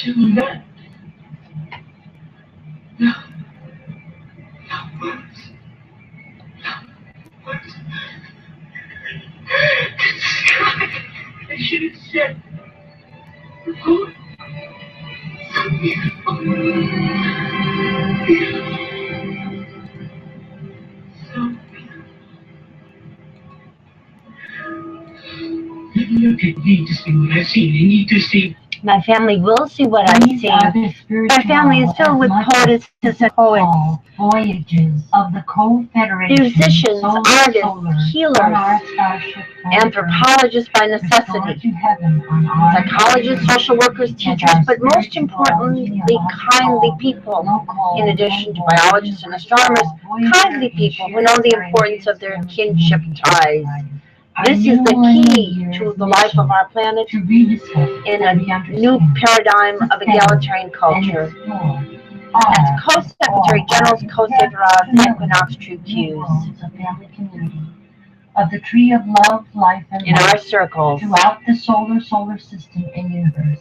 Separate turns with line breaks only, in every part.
to not no words. I should have said before. So beautiful. Beautiful. So beautiful. Look at me to see what I see. You need to see.
My family will see what I see. My family is filled with poetesses and poets,
voyages of the Confederation,
musicians, artists, healers, anthropologists by necessity, psychologists, social workers, teachers, but most importantly, kindly people. In addition to biologists and astronomers, kindly people who know the importance of their kinship ties. This is the key to the life of our planet in a new paradigm of egalitarian culture. As Co-Secretary General's Co-Secretary Equinox True Cues
of the tree of love, life, and
in our circles
throughout the solar system and universe,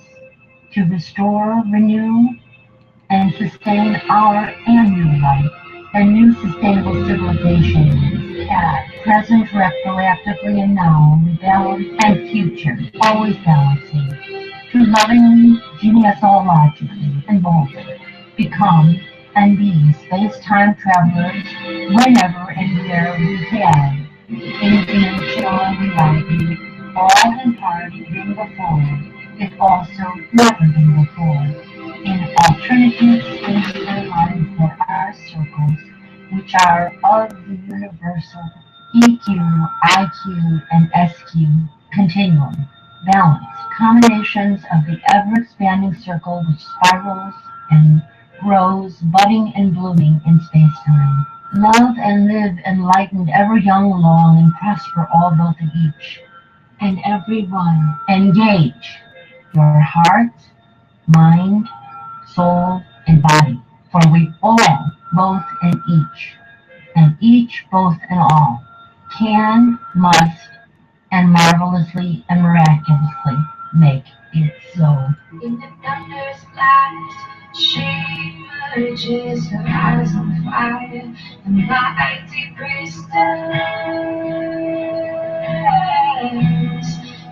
to restore, renew, and sustain our and new life and new sustainable civilizations at present, retroactively, and now, rebalance, and future, always balancing, to lovingly, genealogically, and boldly become and be space-time travelers whenever and where we can, in dimensional reality, all in part been before, if also never been before, in alternative space timelines that are circles, which are of the universal EQ, IQ, and SQ continuum, balance, combinations of the ever-expanding circle which spirals and grows, budding and blooming in space-time. Love and live enlightened, ever young, long, and prosper all both of each and every one. Engage your heart, mind, soul, and body, for we all, both and each, both and all, can, must, and marvelously and miraculously make it so.
In the thunder's blast, she emerges, her eyes on fire, the mighty priestess.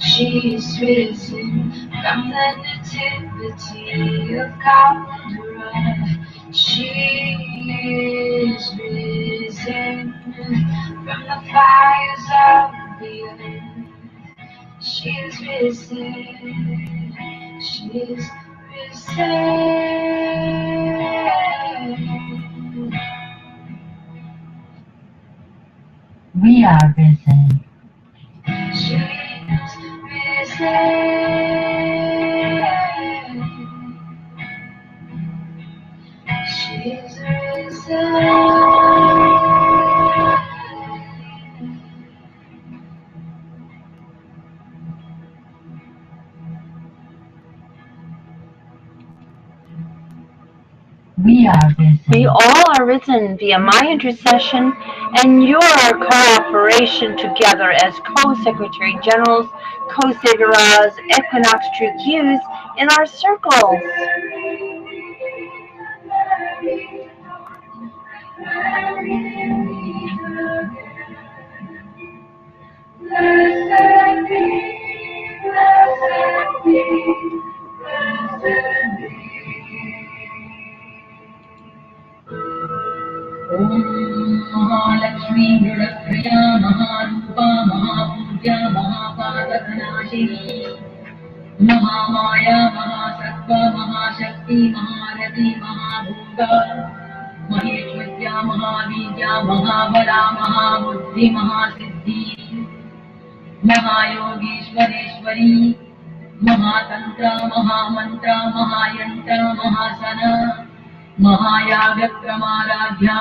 She is risen from the nativity of God. She is risen from the fires of the earth. She is risen. She is risen.
We are risen.
She is risen. She is risen.
We are risen.
We all are risen via my intercession and your cooperation together as Co-Secretary Generals, Co-Secretaries, Equinox True Cues in our circles.
Mahalakshmi मृडप्रिया महारूपा महापूज्या महापातकनाशिनी Mahamaya महासत्त्व महाशक्ति महारथी महाभूता महेश्वर्या महावीर्या महाबला महाबुद्धि महासिद्धि महायोगीश्वरेश्वरी महातंत्र महामंत्र महायंत्र महासन महायागक्रमाराध्या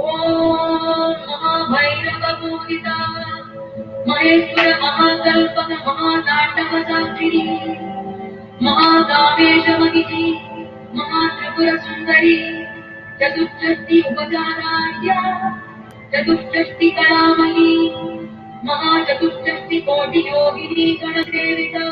ओम महाभैरवपूजिता महेश्वर महाकल्पक महातांडव साक्षिणी महाकामेशमहिषी महात्रिपुर सुंदरी चतुष्षष्टि उपचाराढ्या चतुष्षष्टि कलामयी महाचतुष्षष्टि कोटियोगिनी गणसेविता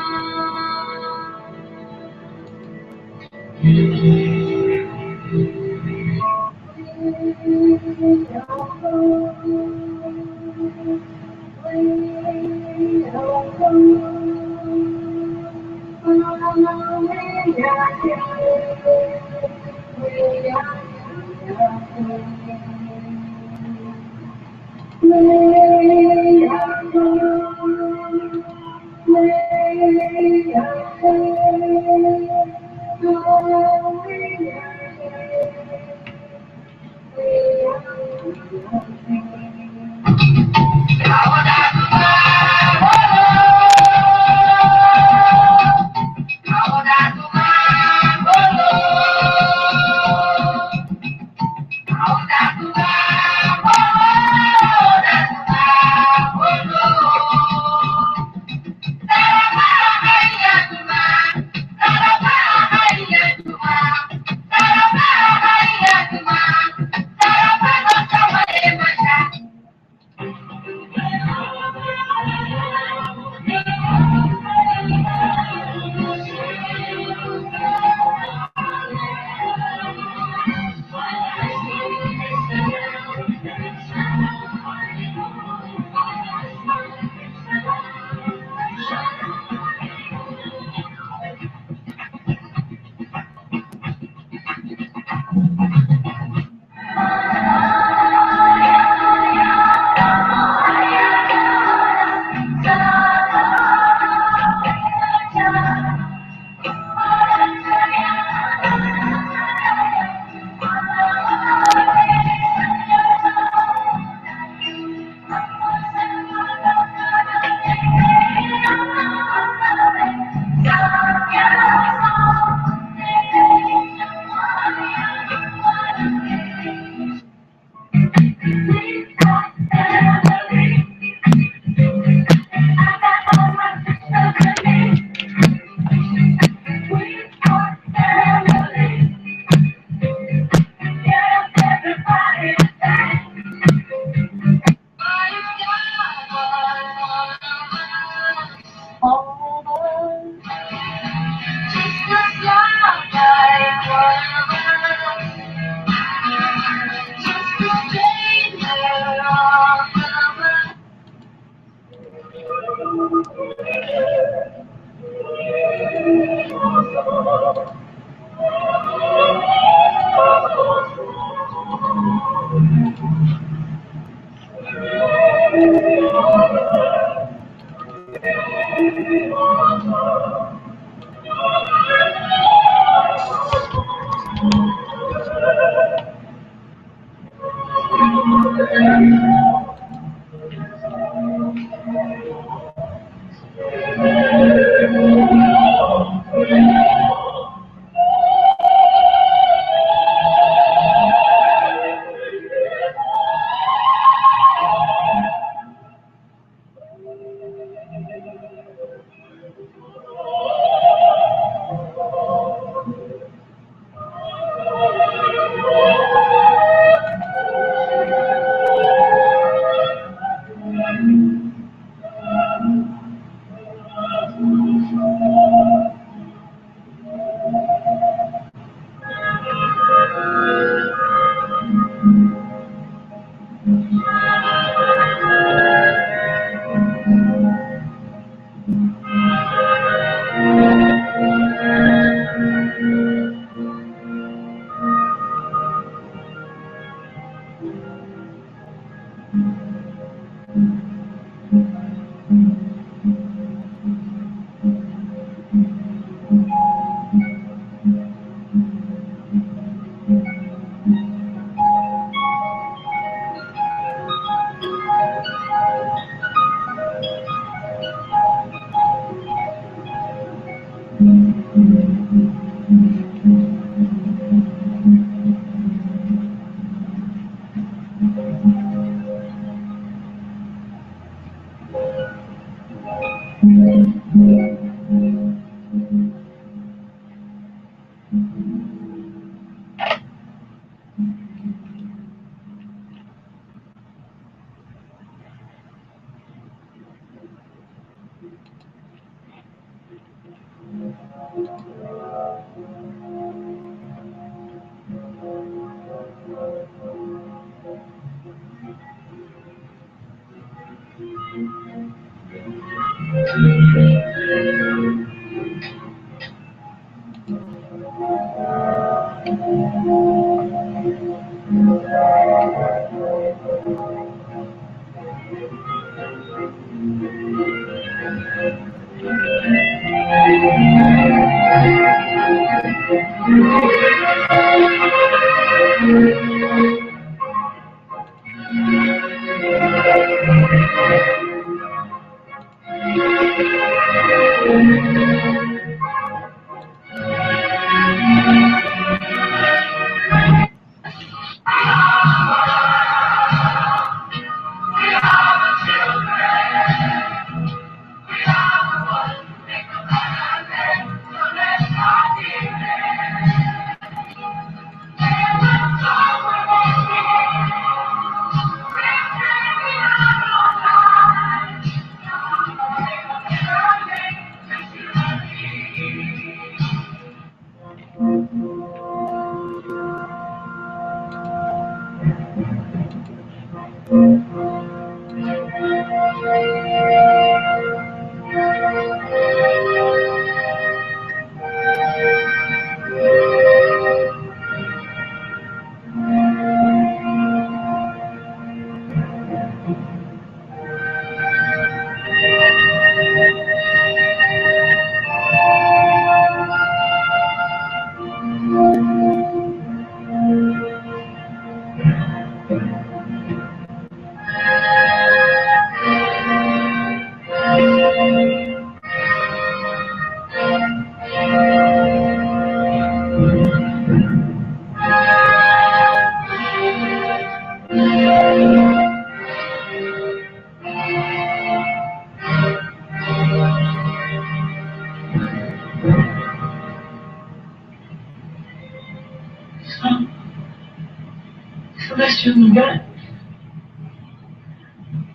Celestial God.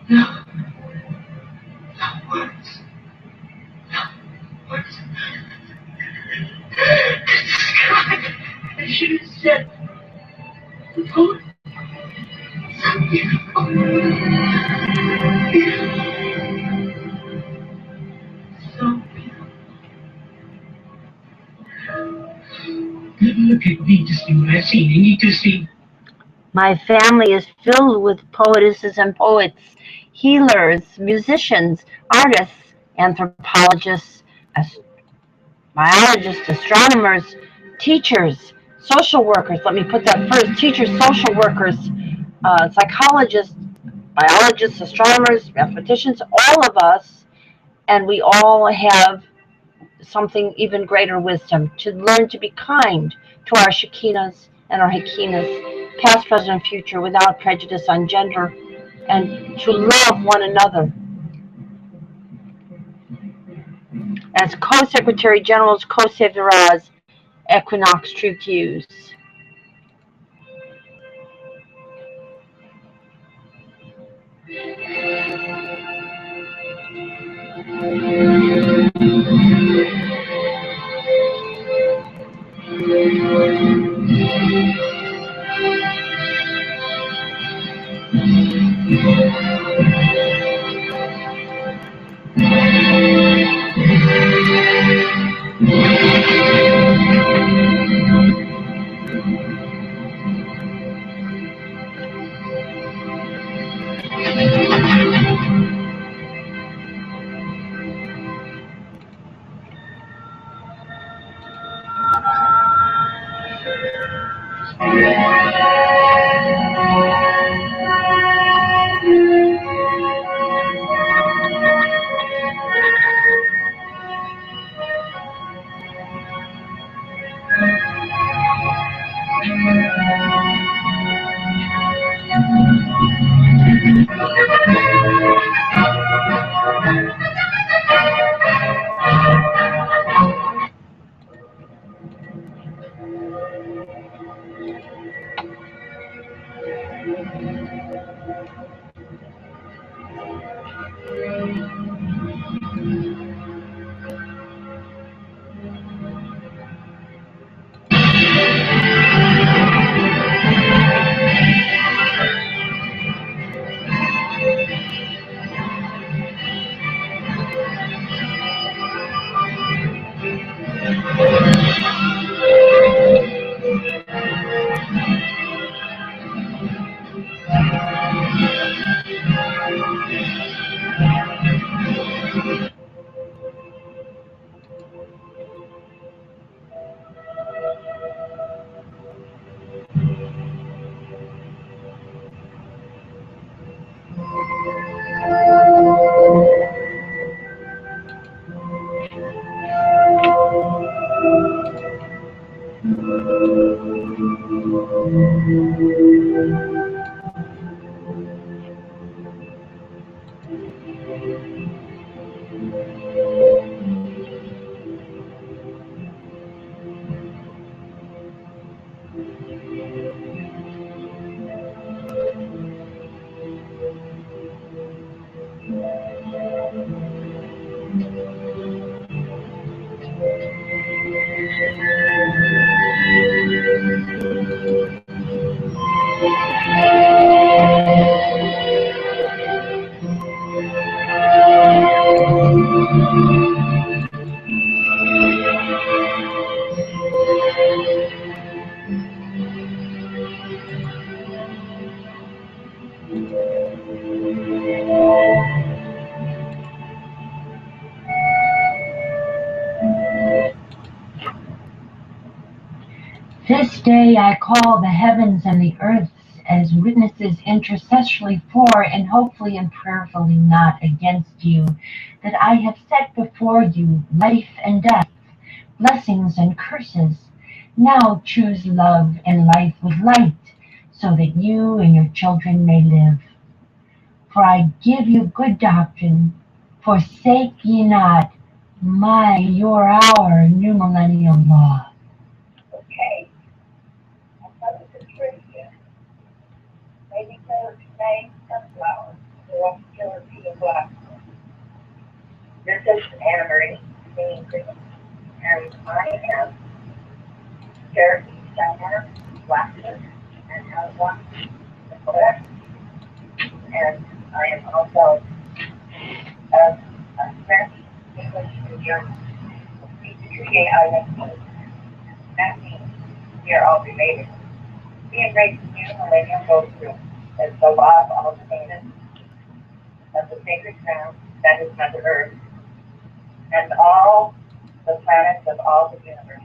No. No words. No words. God, I should have said the poet. So beautiful. So beautiful. Look at me to see what I've seen. You need to see.
My family is filled with poetesses and poets, healers, musicians, artists, anthropologists, biologists, astronomers, teachers, social workers. Let me put that first. Teachers, social workers, psychologists, biologists, astronomers, mathematicians, all of us, and we all have something even greater wisdom, to learn to be kind to our Shekinahs and our Hekinas, past, present, and future, without prejudice on gender, and to love one another. As Co-Secretary General's Co-Seviraz, Equinox True Cues.
This day I call the heavens and the earths as witnesses intercessorily for and hopefully and prayerfully not against you, that I have set before you life and death, blessings and curses. Now choose love and life with light, so that you and your children may live. For I give you good doctrine, forsake ye not your our new millennial law.
Okay. Maybe name sunflowers, the killer pea black. This is Anna Marie, singing green, and I am Cherokee Summer, Blackfoot, and Hangoutsz, the poet, and I am also a French, English, and German. Today I have that means we are all related. Being raised in new millennium goes through as the law of all status of the sacred ground, that is Mother Earth, and all the planets of all the universes.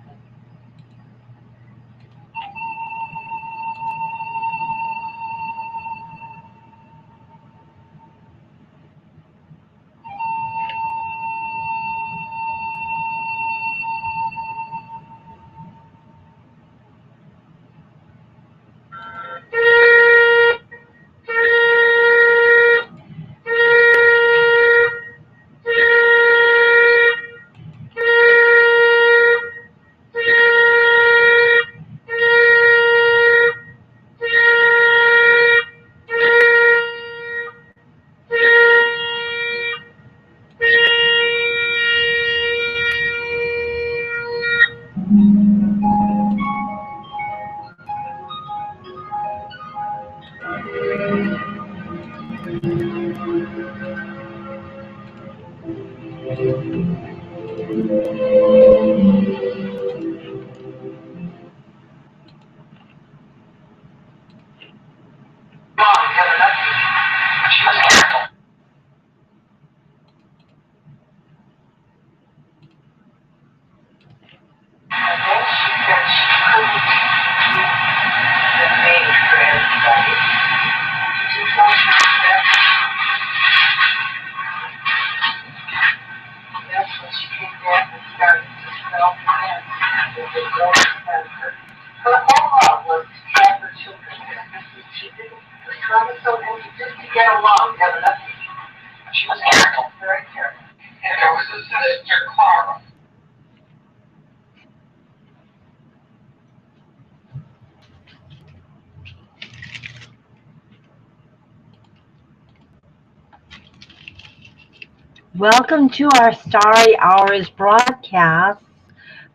Welcome to our Starry Hours broadcast.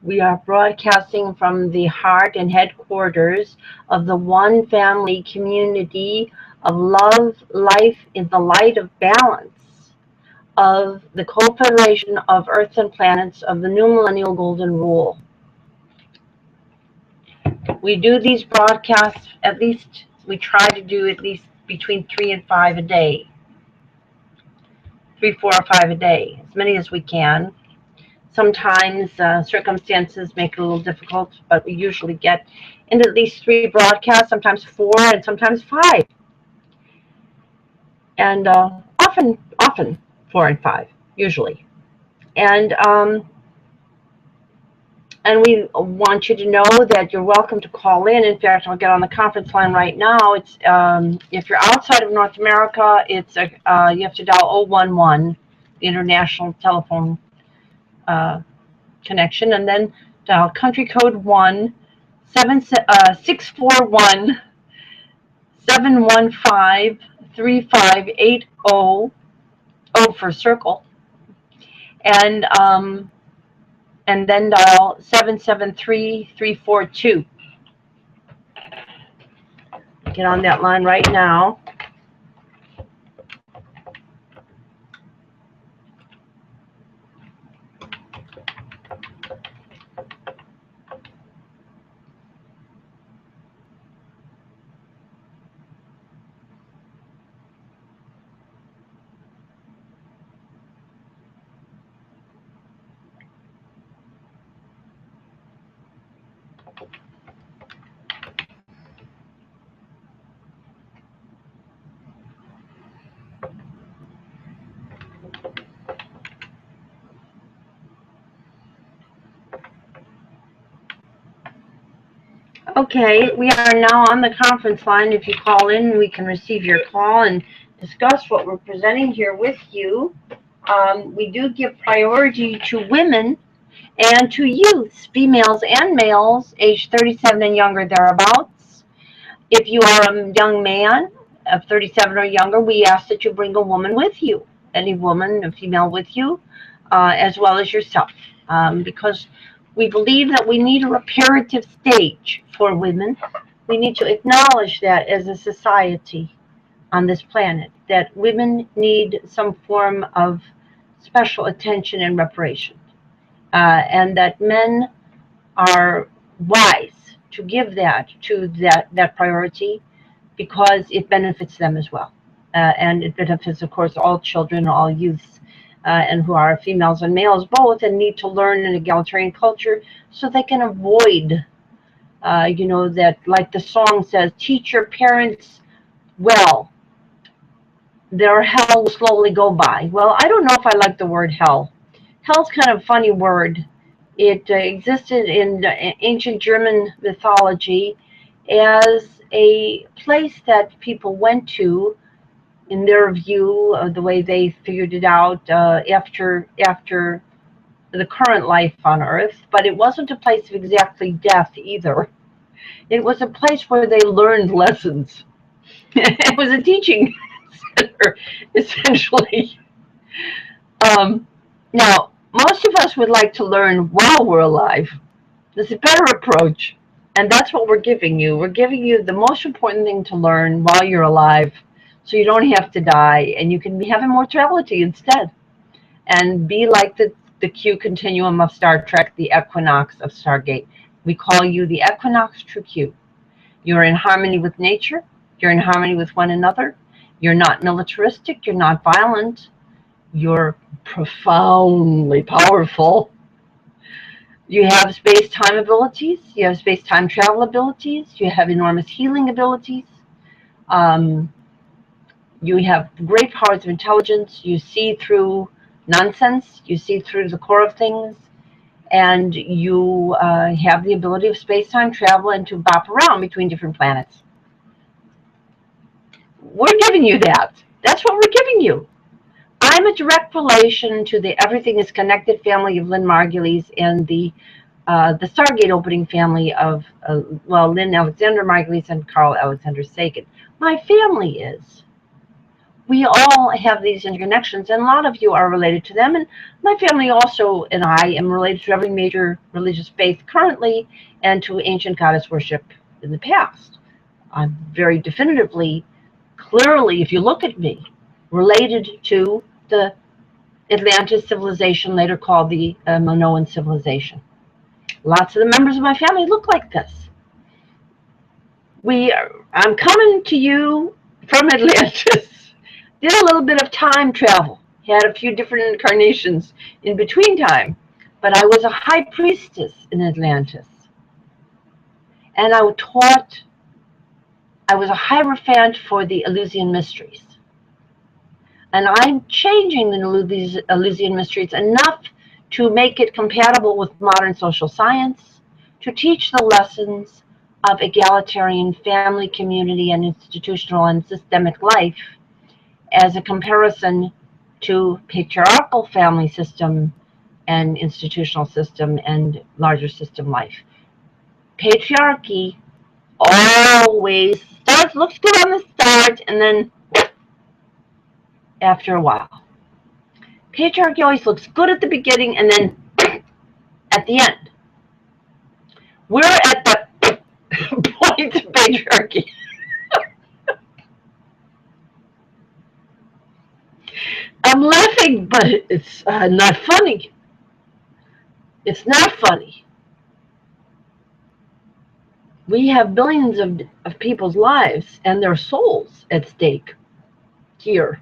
We are broadcasting from the heart and headquarters of the One Family community of love, life in the light of balance, of the Co-Federation of Earths and Planets of the New Millennial Golden Rule. We do these broadcasts we try to do at least between 3 and 5 a day. 3, 4, or 5 a day, as many as we can. Sometimes circumstances make it a little difficult, but we usually get into at least 3 broadcasts, sometimes 4, and sometimes 5. And often 4 and 5, usually. And we want you to know that you're welcome to call in. In fact, I'll get on the conference line right now. It's if you're outside of North America, it's you have to dial 011, the international telephone connection, and then dial country code 641-715-3580, O for circle, and and then dial 773-342. Get on that line right now. Okay, we are now on the conference line. If you call in, we can receive your call and discuss what we're presenting here with you. We do give priority to women and to youths, females and males, age 37 and younger, thereabouts. If you are a young man of 37 or younger, we ask that you bring a woman with you, any woman, a female with you, as well as yourself, because we believe that we need a reparative stage for women. We need to acknowledge that as a society on this planet, that women need some form of special attention and reparation, and that men are wise to give that to that priority, because it benefits them as well, and it benefits, of course, all children, all youths, and who are females and males both, and need to learn an egalitarian culture so they can avoid, you know, that, like the song says, teach your parents well, their hell will slowly go by. Well, I don't know if I like the word hell. Hell's kind of a funny word. It existed in ancient German mythology as a place that people went to, in their view, the way they figured it out, after the current life on Earth. But it wasn't a place of exactly death either. It was a place where they learned lessons. It was a teaching center, essentially. Now, most of us would like to learn while we're alive. There's a better approach, and that's what we're giving you. We're giving you the most important thing to learn while you're alive, so you don't have to die, and you can have immortality instead, and be like the Q continuum of Star Trek, the equinox of Stargate. We call you the equinox true Q. You're in harmony with nature. You're in harmony with one another. You're not militaristic. You're not violent. You're profoundly powerful. You have space-time abilities. You have space-time travel abilities. You have enormous healing abilities. You have great powers of intelligence. You see through nonsense. You see through the core of things. And you have the ability of space-time travel and to bop around between different planets. We're giving you that. That's what we're giving you. I'm a direct relation to the Everything is Connected family of Lynn Margulies and the Stargate opening family of, well, Lynn Alexander Margulies and Carl Alexander Sagan. My family is. We all have these interconnections, and a lot of you are related to them. And my family also, and I, am related to every major religious faith currently and to ancient goddess worship in the past. I'm very definitively, clearly, if you look at me, related to the Atlantis civilization, later called the Minoan civilization. Lots of the members of my family look like this. I'm coming to you from Atlantis. Did a little bit of time travel. Had a few different incarnations in between time. But I was a high priestess in Atlantis. And I was a hierophant for the Eleusinian mysteries. And I'm changing the Eleusinian mysteries enough to make it compatible with modern social science, to teach the lessons of egalitarian family, community, and institutional and systemic life as a comparison to patriarchal family system and institutional system and larger system life. Patriarchy always looks good on the start, and then after a while. Patriarchy always looks good at the beginning, and then at the end. We're at the point of patriarchy. I'm laughing, but it's not funny. It's not funny. We have billions of people's lives and their souls at stake here.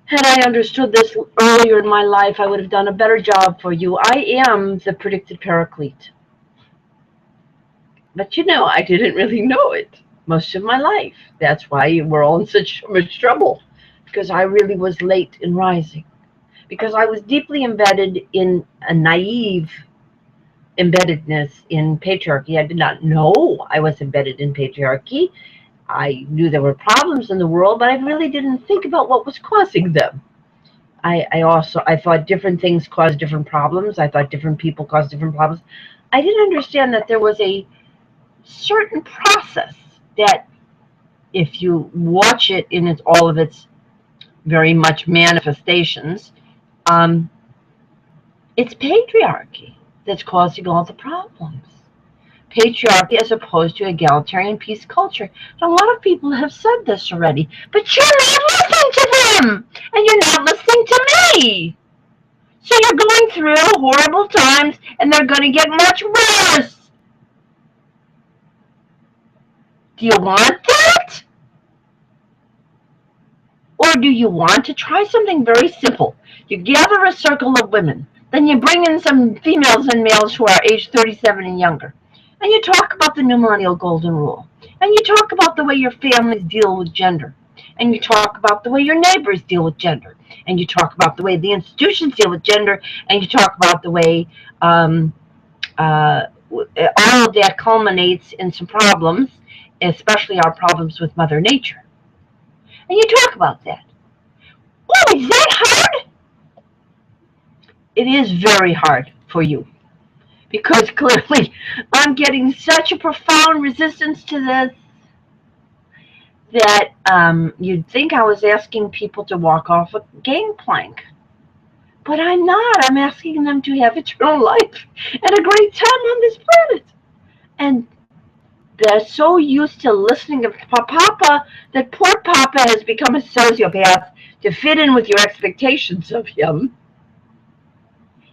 Had I understood this earlier in my life, I would have done a better job for you. I am the predicted paraclete. But you know, I didn't really know it most of my life. That's why we're all in such much trouble, because I really was late in rising. Because I was deeply embedded in a naive embeddedness in patriarchy. I did not know I was embedded in patriarchy. I knew there were problems in the world, but I really didn't think about what was causing them. I thought different things caused different problems. I thought different people caused different problems. I didn't understand that there was a certain process that, if you watch it in all of its very much manifestations, it's patriarchy that's causing all the problems. Patriarchy as opposed to egalitarian peace culture. And a lot of people have said this already, but you're not listening to them, and you're not listening to me. So you're going through horrible times, and they're going to get much worse. Do you want that? Or do you want to try something very simple? You gather a circle of women, then you bring in some females and males who are age 37 and younger, and you talk about the new millennial golden rule, and you talk about the way your families deal with gender, and you talk about the way your neighbors deal with gender, and you talk about the way the institutions deal with gender, and you talk about the way all of that culminates in some problems, especially our problems with Mother Nature. And you talk about that. Oh, is that hard? It is very hard for you, because clearly I'm getting such a profound resistance to this that you'd think I was asking people to walk off a gangplank. But I'm not. I'm asking them to have eternal life and a great time on this planet. And they're so used to listening to Papa that poor Papa has become a sociopath to fit in with your expectations of him.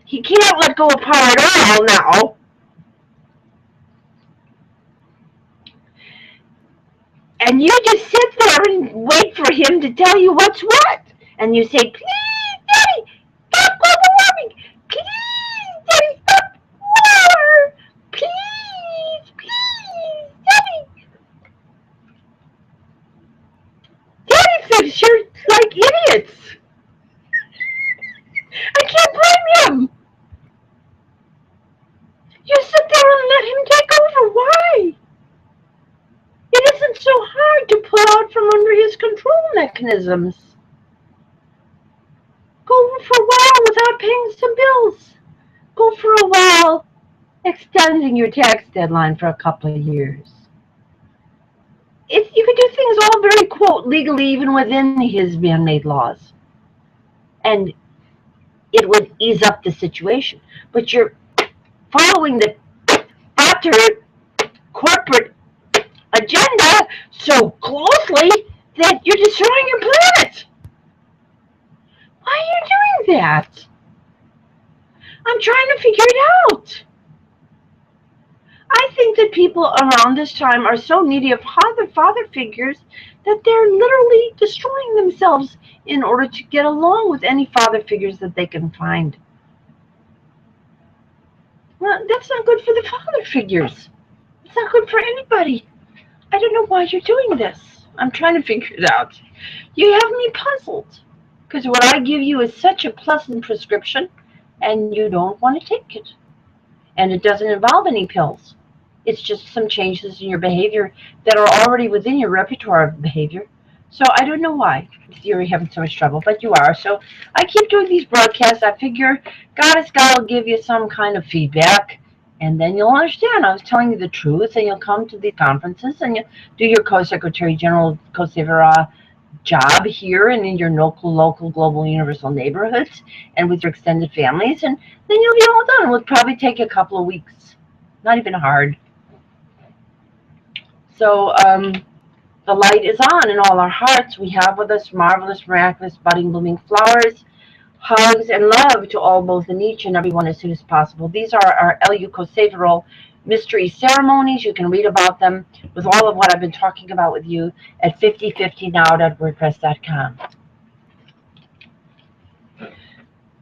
He can't let go of power at all now. And you just sit there and wait for him to tell you what's what. And you say, please, Daddy, stop global warming. Please, Daddy, stop war. Please, please, Daddy. Daddy thinks you're like idiots. I can't blame him. You sit there and let him take over. Why? It isn't so hard to pull out from under his control mechanisms. Go for a while without paying some bills. Go for a while extending your tax deadline for a couple of years. You could do things all very, quote, legally, even within his man-made laws. And it would ease up the situation. But you're following the utter corporate agenda so closely that you're destroying your planet. Why are you doing that? I'm trying to figure it out. I think that people around this time are so needy of father figures that they're literally destroying themselves in order to get along with any father figures that they can find. Well, that's not good for the father figures. It's not good for anybody. I don't know why you're doing this. I'm trying to figure it out. You have me puzzled, because what I give you is such a pleasant prescription, and you don't want to take it. And it doesn't involve any pills. It's just some changes in your behavior that are already within your repertoire of behavior. So I don't know why you're having so much trouble, but you are. So I keep doing these broadcasts. I figure God will give you some kind of feedback, and then you'll understand. I was telling you the truth, and you'll come to these conferences, and you'll do your co-secretary general, co-savera job here and in your local, global, universal neighborhoods and with your extended families, and then you'll be all done. It will probably take you a couple of weeks. Not even hard. So the light is on in all our hearts. We have with us marvelous, miraculous, budding, blooming flowers. Hugs and love to all, both in each and every one as soon as possible. These are our LU Coseveral mystery ceremonies. You can read about them with all of what I've been talking about with you at 5050now.wordpress.com.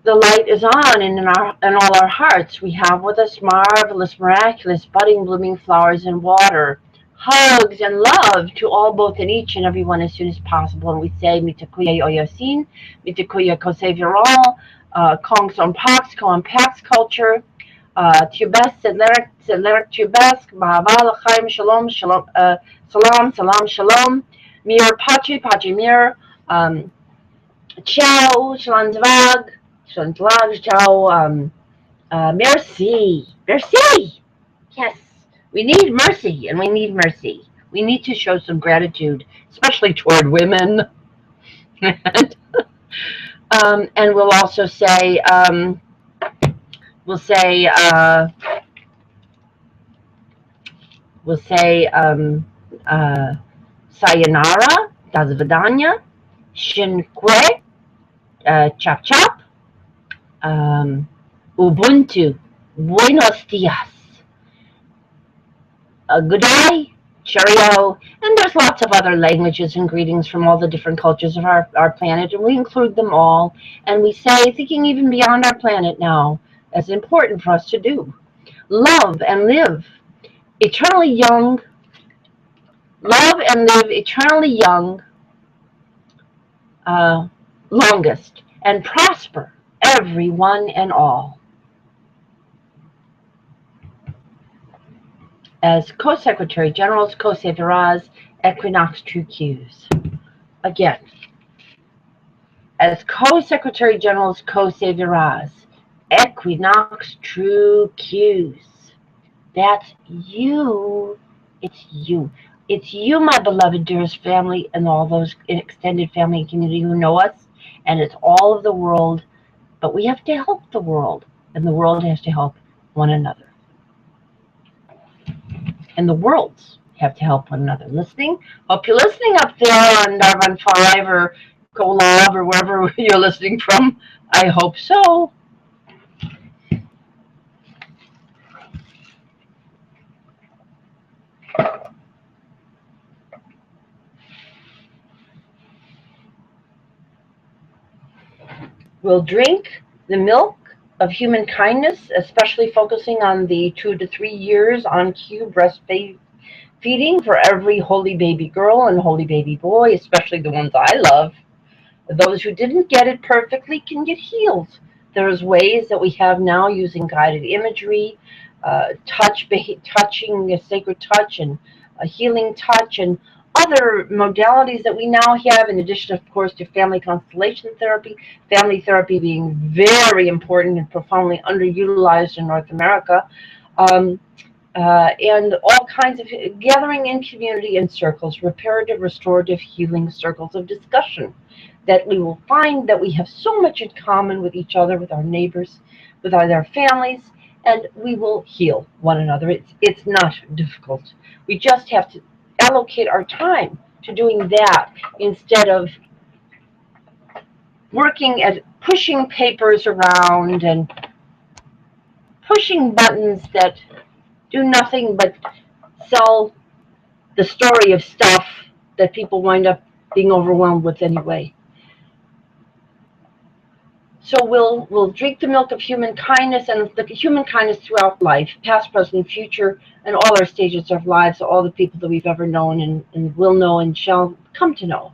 The light is on in all our hearts. We have with us marvelous, miraculous, budding, blooming flowers and water. Hugs and love to all, both in each and every one as soon as possible. And we say, Mitakuya Oyasin, Mitakuya Coseveral, Kong Son Pax, Koan Pax Culture, Tubes, Sedlerek Tubes, Mahaval, Chaim, Shalom, Shalom, Salam, Salam, Shalom, Mir Pachi, Pachi Mir, Ciao, Shalom Dvag, Ciao, Merci, Merci. Yes, we need mercy, and we need mercy. We need to show some gratitude, especially toward women. And we'll also say, sayonara, do svidaniya, shinkwe, chop chop, ubuntu, buenos dias, good day, cheerio, and there's lots of other languages and greetings from all the different cultures of our planet, and we include them all, and we say, thinking even beyond our planet now, as important for us to do. Love and live eternally young, love and live eternally young, longest, and prosper everyone and all. As Co-Secretary Generals, Co-Severaz, Equinox True Qs. Again, as Co-Secretary Generals, Co-Severaz, Equinox True Qs. That's you. It's you. It's you, my beloved, dearest family, and all those extended family and community who know us, and it's all of the world, but we have to help the world, and the world has to help one another. And the worlds have to help one another. Listening? Hope you're listening up there on Darvan 5 or Kolab or wherever you're listening from. I hope so. We'll drink the milk of human kindness, especially focusing on the 2 to 3 years on cue breastfeeding for every holy baby girl and holy baby boy, especially the ones I love. Those who didn't get it perfectly can get healed. There's ways that we have now using guided imagery, touching a sacred touch and a healing touch, and other modalities that we now have, in addition, of course, to family constellation therapy, family therapy being very important and profoundly underutilized in North America, and all kinds of gathering in community in circles, reparative, restorative, healing circles of discussion, that we will find that we have so much in common with each other, with our neighbors, with our families, and we will heal one another. It's not difficult. We just have to allocate our time to doing that instead of working at pushing papers around and pushing buttons that do nothing but sell the story of stuff that people wind up being overwhelmed with anyway. So we'll drink the milk of human kindness, and the human kindness throughout life, past, present, future, and all our stages of lives, all the people that we've ever known and will know and shall come to know.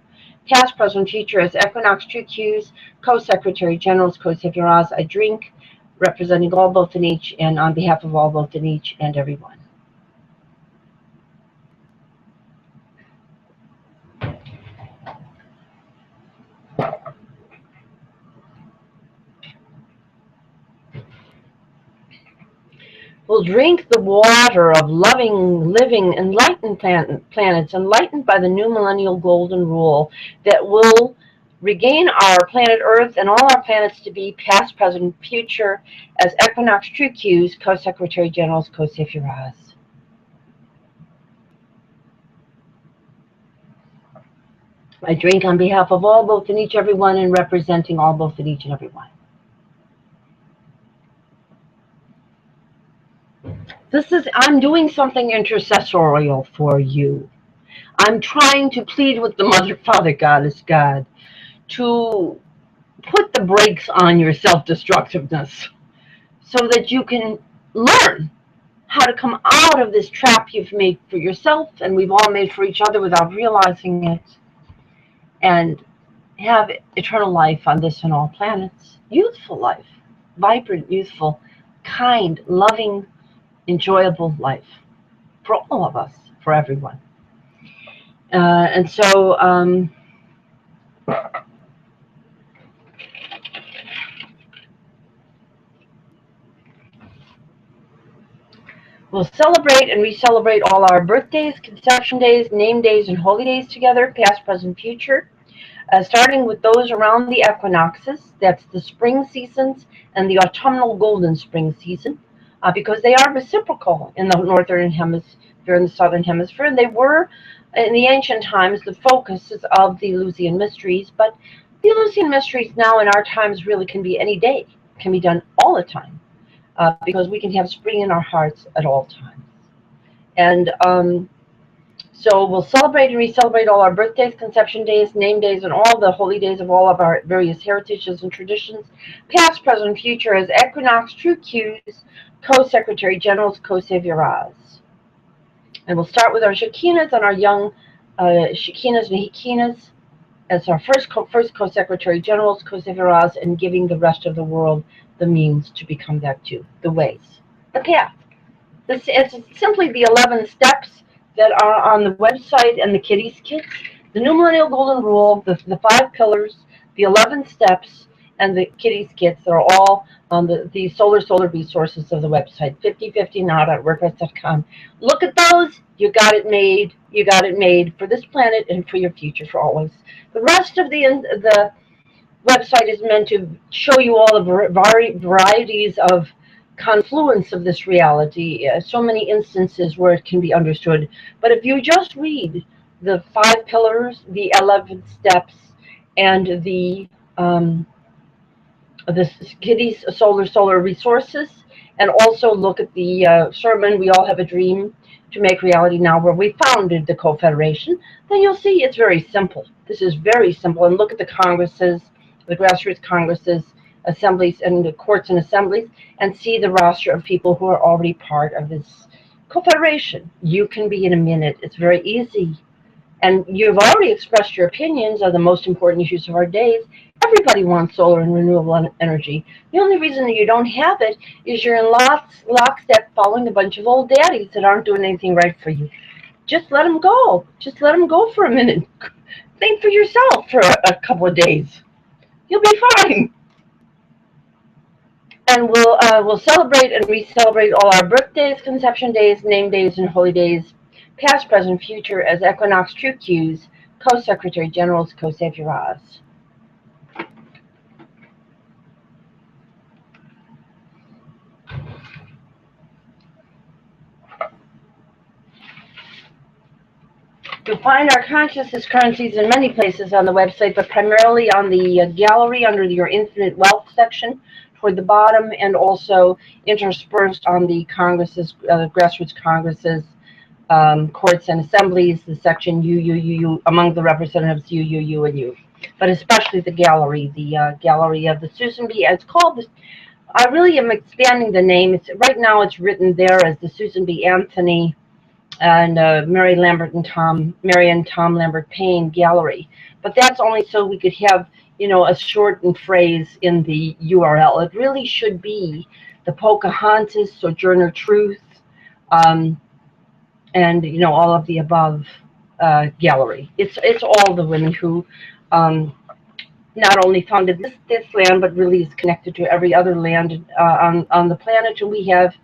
Past, present, future, as Equinox True Qs, Co-Secretary Generals, Co-Severaz, I drink, representing all, both in each, and on behalf of all, both in each, and everyone. will drink the water of loving, living, enlightened planets, enlightened by the new millennial golden rule that will regain our planet Earth and all our planets to be past, present, future as Equinox True Qs, Co-Secretary Generals, Co-SZT. I drink on behalf of all, both and each, every one, and representing all, both and each and every one. I'm doing something intercessorial for you. I'm trying to plead with the Mother, Father, Goddess, God, to put the brakes on your self-destructiveness so that you can learn how to come out of this trap you've made for yourself and we've all made for each other without realizing it, and have eternal life on this and all planets. Youthful life, vibrant, youthful, kind, loving, enjoyable life for all of us, for everyone. And so we'll celebrate and re-celebrate all our birthdays, conception days, name days, and holy days together, past, present, future, starting with those around the equinoxes. That's the spring seasons and the autumnal golden spring season, because they are reciprocal in the northern hemisphere and the southern hemisphere, and they were, in the ancient times, the focuses of the Eleusinian mysteries. But the Eleusinian mysteries now in our times really can be any day, can be done all the time. Because we can have spring in our hearts at all times. And so we'll celebrate and re-celebrate all our birthdays, conception days, name days, and all the holy days of all of our various heritages and traditions, past, present, future, as Equinox True Qs, Co-Secretary Generals, Co-SZT. And we'll start with our Shekinahs and our young Shekinahs and Hekinahs as our first Co-Secretary Generals, Co-SZT, and giving the rest of the world the means to become that too, the ways, the path. It's simply the 11 steps that are on the website and the kiddies kits. The New Millennial Golden Rule, the 5 pillars, the 11 steps, and the kiddies kits are all on the solar resources of the website, 5050now.wordpress.com. Look at those. You got it made. You got it made for this planet and for your future, for always. The rest of the website is meant to show you all the varieties of confluence of this reality, so many instances where it can be understood. But if you just read the 5 pillars, the 11 steps, and the kiddies solar resources, and also look at the sermon, We All Have a Dream to Make Reality Now, where we founded the Confederation, then you'll see it's very simple. This is very simple. And look at the congresses, the grassroots congresses, assemblies, and the courts and assemblies, and see the roster of people who are already part of this confederation. You can be in a minute. It's very easy. And you've already expressed your opinions on the most important issues of our days. Everybody wants solar and renewable energy. The only reason that you don't have it is you're in lockstep following a bunch of old daddies that aren't doing anything right for you. Just let them go. Just let them go for a minute. Think for yourself for a couple of days. You'll be fine. And we'll celebrate and re-celebrate all our birthdays, conception days, name days, and holy days, past, present, future, as Equinox True Qs, Co-Secretary Generals, Co-SZT. You'll find our consciousness currencies in many places on the website, but primarily on the gallery under your Infinite Wealth section toward the bottom, and also interspersed on the congresses, grassroots congresses, courts and assemblies, the section you, among the representatives, you, and you. But especially the gallery of the Susan B. It's called, I really am expanding the name. Right now it's written there as the Susan B. Anthony and Mary and Tom Lambert Payne Gallery. But that's only so we could have, a shortened phrase in the URL. It really should be the Pocahontas, Sojourner Truth, and all of the above gallery. It's all the women who not only founded this land, but really is connected to every other land on the planet. And we have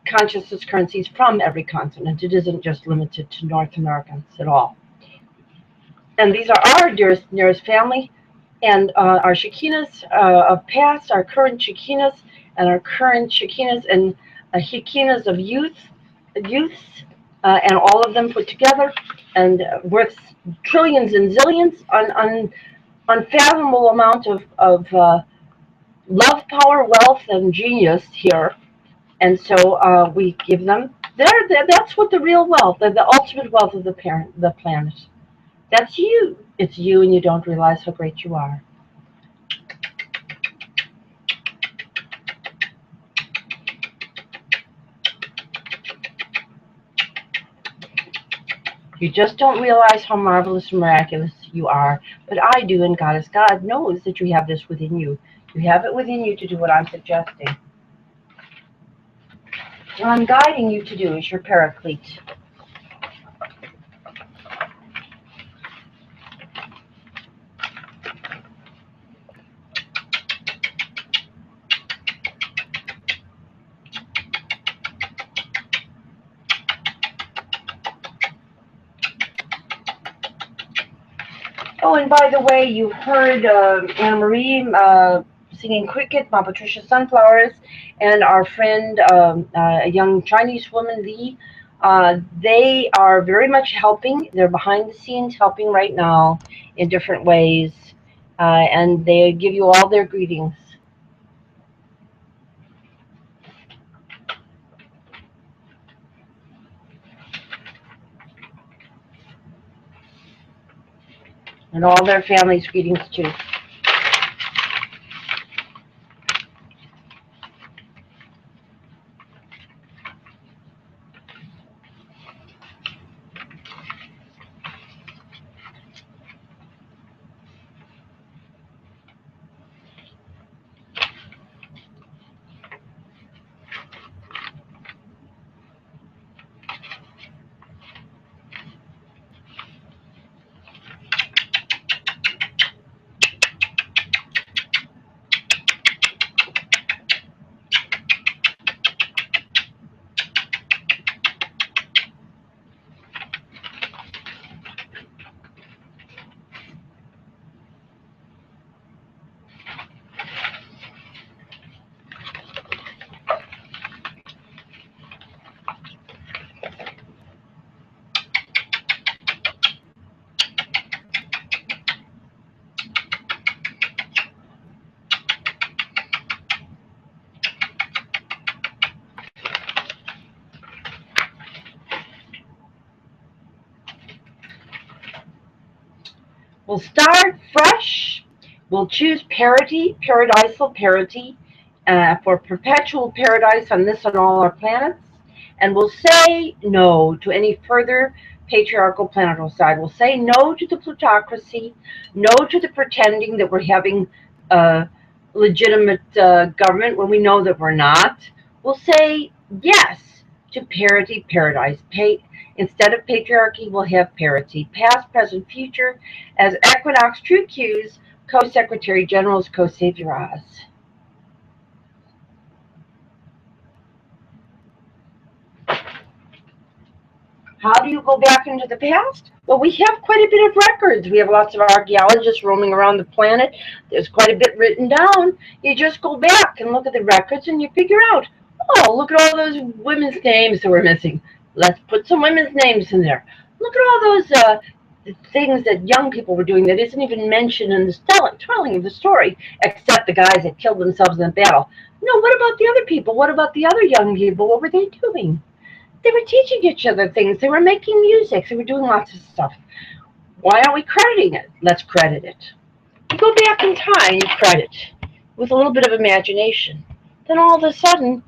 consciousness currencies from every continent. It isn't just limited to North Americans at all. And these are our nearest family, and our Shekinahs of past, our current Shekinahs, and our current Shekinahs and Shekinahs of youths, and all of them put together, and worth trillions and zillions, unfathomable amount of love, power, wealth, and genius here. And so we give them, that's what the real wealth, the ultimate wealth of the planet. That's you. It's you, and you don't realize how great you are. You just don't realize how marvelous and miraculous you are. But I do, and Goddess God knows that you have this within you. You have it within you to do what I'm suggesting. What I'm guiding you to do is your paraclete. Oh, and by the way, you heard Anna Marie singing Cricket, Mama Patricia Sunflowers, and our friend, a young Chinese woman, Li. They are very much helping. They're behind the scenes helping right now in different ways, and they give you all their greetings. And all their families' greetings too. We'll start fresh. We'll choose parity, paradisal parity, for perpetual paradise on this and all our planets. And we'll say no to any further patriarchal planeticide. We'll say no to the plutocracy, no to the pretending that we're having legitimate government when we know that we're not. We'll say yes to parity, paradise. Instead of patriarchy, we'll have parity. Past, present, future, as Equinox True Q's Co-Secretary General's Co-Savioress. How do you go back into the past? Well, we have quite a bit of records. We have lots of archaeologists roaming around the planet. There's quite a bit written down. You just go back and look at the records and you figure out, oh, look at all those women's names that we're missing. Let's put some women's names in there. Look at all those things that young people were doing that isn't even mentioned in the telling of the story, except the guys that killed themselves in battle. No, what about the other people? What about the other young people? What were they doing? They were teaching each other things. They were making music. They were doing lots of stuff. Why aren't we crediting it? Let's credit it. You go back in time, you credit with a little bit of imagination. Then all of a sudden,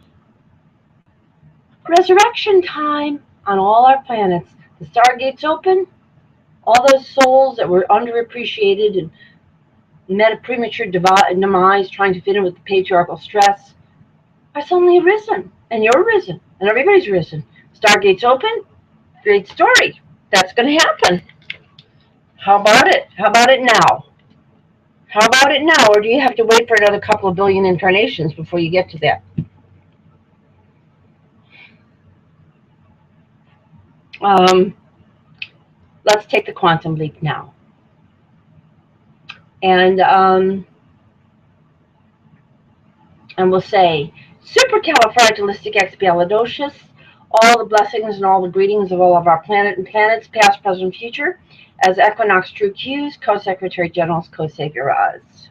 resurrection time on all our planets. The stargates open. All those souls that were underappreciated and met a premature demise trying to fit in with the patriarchal stress are suddenly risen. And you're risen. And everybody's risen. Stargates open. Great story. That's going to happen. How about it? How about it now? How about it now? Or do you have to wait for another couple of billion incarnations before you get to that? Let's take the quantum leap now. And we'll say, supercalifragilisticexpialidocious, all the blessings and all the greetings of all of our planet and planets, past, present, future, as Equinox True Qs, Co-Secretary Generals, Co-Saviorahs.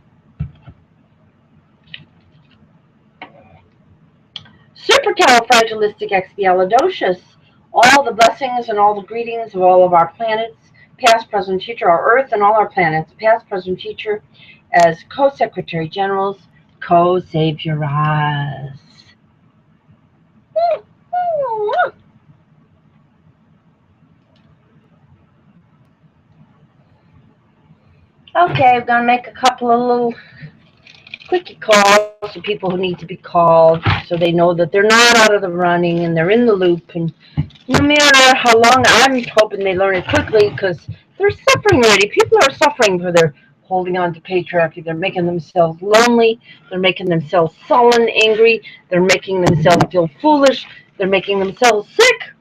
Supercalifragilisticexpialidocious, all the blessings and all the greetings of all of our planets, past, present, future, our Earth and all our planets, past, present, future, as Co-Secretary Generals, Co-Saviorahs. Okay, I'm going to make a couple of little quickie calls to people who need to be called so they know that they're not out of the running and they're in the loop. And no matter how long, I'm hoping they learn it quickly because they're suffering already. People are suffering for their holding on to patriarchy. They're making themselves lonely. They're making themselves sullen, angry. They're making themselves feel foolish. They're making themselves sick.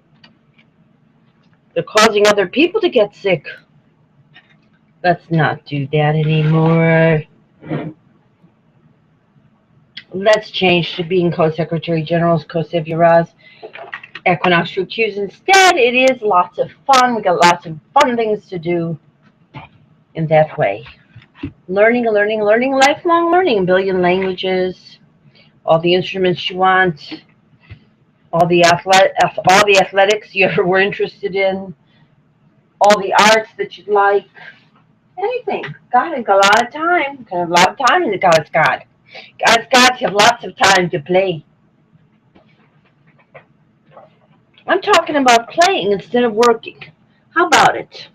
They're causing other people to get sick. Let's not do that anymore. Let's change to being Co-Secretary Generals, Co-Saviorahs, Equinox True Qs instead. It is lots of fun. We got lots of fun things to do in that way. Learning, lifelong learning, a billion languages, all the instruments you want, all the athletics you ever were interested in, all the arts that you'd like, anything. God has got a lot of time. Got a lot of time in the God's God. God's got you have lots of time to play. I'm talking about playing instead of working. How about it?